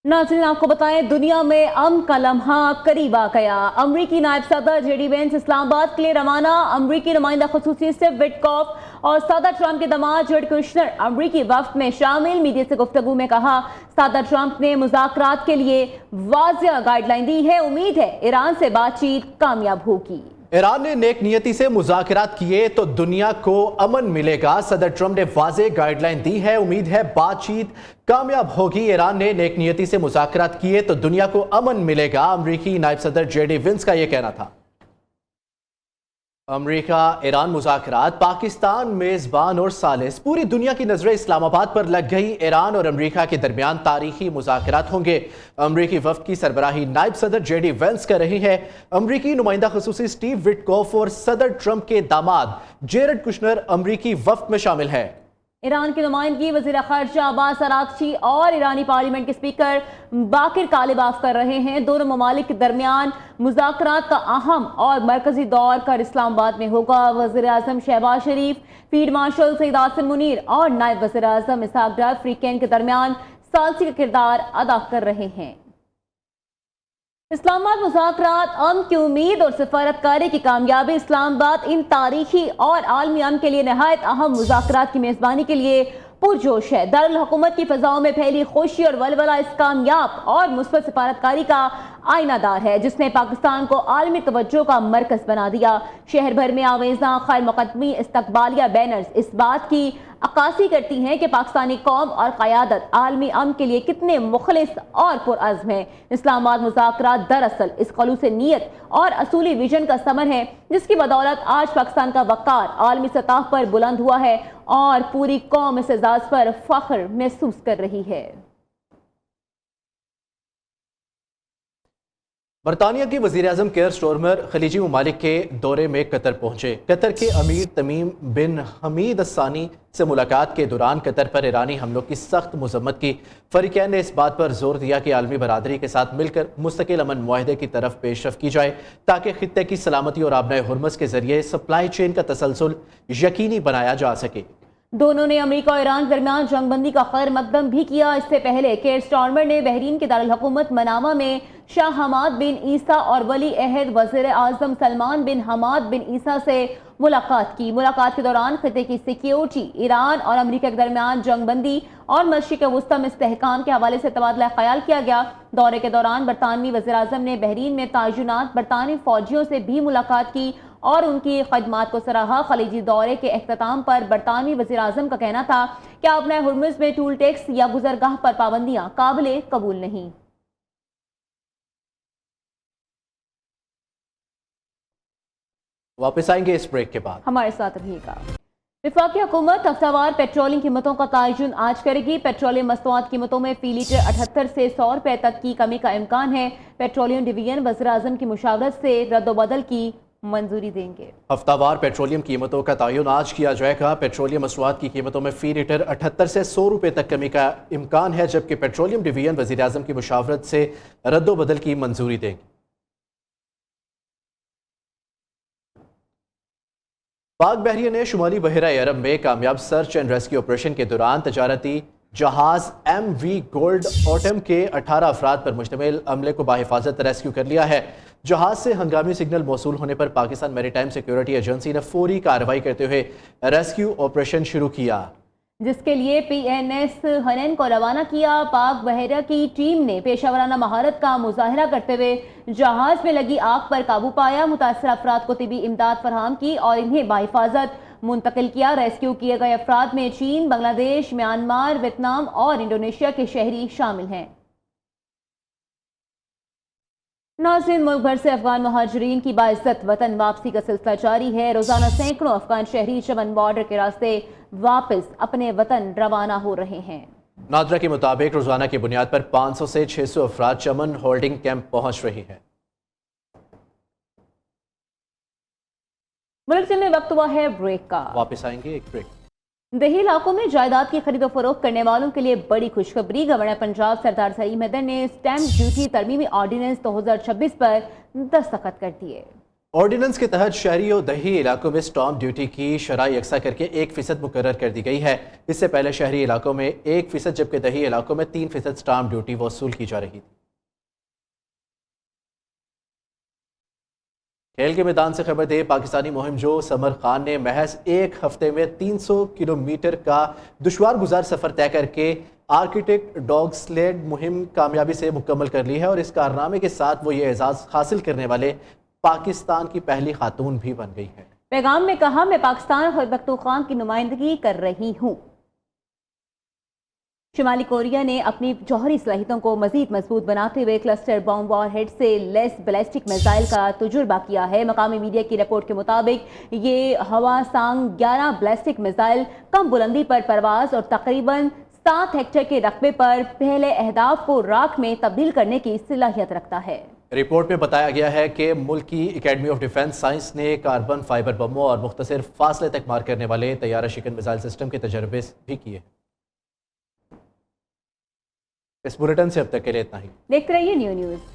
नाज़रीन, आपको बताएं, दुनिया में अमन का लम्हा करीब आ गया। अमरीकी नायब सदर जेडी वेंस इस्लामाबाद के लिए रवाना। अमरीकी नुमाइंदा खुसूसी स्टीव विटकॉफ और सदर ट्रंप के दामाद जेरेड कुशनर अमरीकी वफ्द में शामिल। मीडिया से गुफ्तगू में कहा, सदर ट्रंप ने मुज़ाकरात के लिए वाज़िया गाइडलाइन दी है। उम्मीद है ईरान से बातचीत कामयाब होगी। ईरान ने नेक नियति से मुज़ाकरात किए तो दुनिया को अमन मिलेगा। सदर ट्रंप ने वाज़ेह गाइडलाइन दी है, उम्मीद है बातचीत कामयाब होगी। ईरान ने नेक नियति से मुज़ाकरात किए तो दुनिया को अमन मिलेगा। अमरीकी नायब सदर जेडी वेंस का यह कहना था। अमरीका ईरान मुज़ाकरात, पाकिस्तान मेज़बान और सालिस। पूरी दुनिया की नज़रें इस्लामाबाद पर लग गई। ईरान और अमरीका के दरमियान तारीखी मुज़ाकरात होंगे। अमरीकी वफ़द की सरबराही नायब सदर जेडी वेंस कर रही है। अमरीकी नुमाइंदा खुसूसी स्टीव विटकॉफ और सदर ट्रंप के दामाद जेरेड कुशनर अमरीकी वफ़द में शामिल है। ईरान की नुमाइंदगी वज़ीर ख़ारिजा अब्बास अराग़ची और ईरानी पार्लियामेंट के स्पीकर बाकिर कालिबाफ कर रहे हैं। दोनों ममालिक के दरमियान मुज़ाकरात का अहम और मरकजी दौर कर इस्लामाबाद में होगा। वज़ीर आज़म शहबाज शरीफ, फील्ड मार्शल सईद आसिम मुनीर और नायब वज़ीर आज़म इसहाक डार फ्रीकैन के दरमियान सालसी का किरदार अदा कर रहे हैं। इस्लामाबाद मुज़ाकरात, अमन की उम्मीद और सफारतकारी की कामयाबी। इस्लामाबाद इन तारीखी और आलमी अमन के लिए नहायत अहम मुज़ाकरात की मेज़बानी के लिए पुरजोश है। दारुल हुकूमत की फ़ज़ाओं में फैली खुशी और वलवला इस कामयाब और मुस्बत सफारतकारी का आईनादार है, जिसने पाकिस्तान को आलमी तवज्जो का मरकज़ बना दिया। शहर भर में आवेज़ा खैर मुक़दमी इस्तकबालिया बैनर्स इस बात की अक्कासी करती हैं कि पाकिस्तानी कौम और क़यादत आलमी अमन के लिए कितने मुखलिस और पुरअज़्म है। इस्लामाबाद मुज़ाकरात दरअसल इस ख़लूस नीयत और असूली विजन का समर है, जिसकी बदौलत आज पाकिस्तान का वक़ार आलमी सतह पर बुलंद हुआ है और पूरी कौम इस एजाज़ पर फ़ख्र महसूस कर रही है। बरतानिया के वज़ीर आज़म केयर स्टोरमर खलीजी ममालिक के दौरे में कतर पहुंचे। कतर के अमीर तमीम बिन हमीद अस्सानी से मुलाकात के दौरान कतर पर ईरानी हमलों की सख्त मज़म्मत की। फ़रीक़ैन ने इस बात पर जोर दिया कि आलमी बरादरी के साथ मिलकर मुस्तकिल अमन मुआहदे की तरफ पेशरफ़ की जाए, ताकि खित्ते की सलामती और आबनाए हुर्मस के जरिए सप्लाई चेन का तसलसल यकीनी बनाया जा सके। दोनों ने अमेरिका और ईरान के दरमियान जंगबंदी का खैर मकदम भी किया। इससे पहले केयर स्टारमर ने बहरीन के दारुल हुकूमत मनामा में शाह हमाद बिन ईसा और वली अहद वज़ीर आज़म सलमान बिन हमाद बिन ईसा से मुलाकात की। मुलाकात के दौरान खित्ते की सिक्योरिटी, ईरान और अमेरिका के दरमियान जंगबंदी और मशरिक़ वस्ता में इस्तेहकाम के हवाले से तबादला ख्याल किया गया। दौरे के दौरान बरतानवी वज़ीर आज़म ने बहरीन में तैनात बरतानवी फौजियों से भी मुलाकात की और उनकी खदमात को सराहा। खलीजी दौरे के अख्ताम पर बरतानवी वज़ीर आज़म का कहना था कि अपने हुर्मुज़ में टूल टैक्स या गुजरगाह पर पाबंदियां काबिले कबूल नहीं। वापस आएंगे इस ब्रेक के बाद, हमारे साथ रहिएगा। वफाकी हुकूमत हफ्तावार पेट्रोलियम कीमतों का तयन आज करेगी। पेट्रोलियम मस्तूआत कीमतों में फी लीटर 78 से 100 रुपए तक की कमी का इम्कान है। पेट्रोलियम डिवीजन वज़ीर आज़म की मुशावरत से रद्दोबदल की मंजूरी देंगे। हफ्तावार पेट्रोलियम कीमतों का तयन आज किया जाएगा। पेट्रोलियम मसनूआत की कीमतों में फी लीटर 78 से 100 रुपए तक कमी का इम्कान है, जबकि पेट्रोलियम डिवीजन वज़ीर आज़म की मुशावरत से रद्दोबदल की मंजूरी देंगे। पाक बहरिया ने शुमाली बहरा अरब में कामयाब सर्च एंड रेस्क्यू ऑपरेशन के दौरान तजारती जहाज MV गोल्ड ऑटम के 18 अफराद पर मुश्तमिल अमले को बाहिफाजत रेस्क्यू कर लिया है। जहाज से हंगामी सिग्नल मौसूल होने पर पाकिस्तान मैरीटाइम सिक्योरिटी एजेंसी ने फौरी कार्रवाई करते हुए रेस्क्यू ऑपरेशन शुरू किया, जिसके लिए PNS हनन को रवाना किया। पाक बहरा की टीम ने पेशावराना महारत का मुजाहरा करते हुए जहाज में लगी आग पर काबू पाया, मुतासर अफराद को तिबी इमदाद फराहम की और इन्हें बाहिफाजत मुंतकिल किया। रेस्क्यू किए गए अफराद में चीन, बांग्लादेश, म्यांमार, वियतनाम और इंडोनेशिया के शहरी शामिल हैं। नाज़रीन, मुल्क भर से अफगान महाजरीन की बाइज्जत वतन वापसी का सिलसिला जारी है। रोजाना सैकड़ों अफगान शहरी चमन बॉर्डर के रास्ते वापस अपने वतन रवाना हो रहे हैं। नादरा के मुताबिक रोजाना की बुनियाद पर 500 से 600 अफराद चमन होल्डिंग कैंप पहुंच रही हैं। मुल्क चलने वक्त हुआ है ब्रेक का, वापस आएंगे एक ब्रेक। देही इलाकों में जायदाद की खरीदो फरोख्त करने वालों के लिए बड़ी खुशखबरी। गवर्नर पंजाब सरदार सलीम हैदर ने स्टैंप ड्यूटी तरमीमी ऑर्डिनेंस 2026 पर दस्तखत कर दिए। آرڈیننس کے تحت شہری اور دیہی علاقوں میں اسٹامپ ڈیوٹی کی شرح یکساں کر کے 1% مقرر کر دی گئی ہے۔ اس سے پہلے شہری علاقوں میں 1% جبکہ دیہی علاقوں میں 3% اسٹامپ ڈیوٹی وصول کی جا رہی تھی۔ کھیل کے میدان سے خبر دے، پاکستانی مہم جو سمر خان نے محض ایک ہفتے میں 300 کلومیٹر کا دشوار گزار سفر طے کر کے آرکٹک ڈاگ سلیڈ مہم کامیابی سے مکمل کر لی ہے اور اس کارنامے کے ساتھ وہ یہ اعزاز حاصل کرنے والے پاکستان کی پہلی خاتون بھی بن گئی ہے۔ پیغام میں کہا، میں پاکستان اور خیبر پختونخوا کی نمائندگی کر رہی ہوں۔ شمالی کوریا نے اپنی جوہری صلاحیتوں کو مزید مضبوط بناتے ہوئے کلسٹر بام وار ہیڈ سے لیس بیلسٹک میزائل کا تجربہ کیا ہے۔ مقامی میڈیا کی رپورٹ کے مطابق یہ ہواسانگ 11 بیلسٹک میزائل کم بلندی پر پرواز اور تقریباً 7 ہیکٹر کے رقبے پر پہلے اہداف کو راکھ میں تبدیل کرنے کی صلاحیت رکھتا ہے۔ رپورٹ میں بتایا گیا ہے کہ ملک کی اکیڈمی آف ڈیفنس سائنس نے کاربن فائبر بموں اور مختصر فاصلے تک مار کرنے والے طیارہ شکن میزائل سسٹم کے تجربے بھی کیے۔ اس بلیٹن سے اب تک کے لیے اتنا ہی۔ دیکھتے رہیے نیو نیوز۔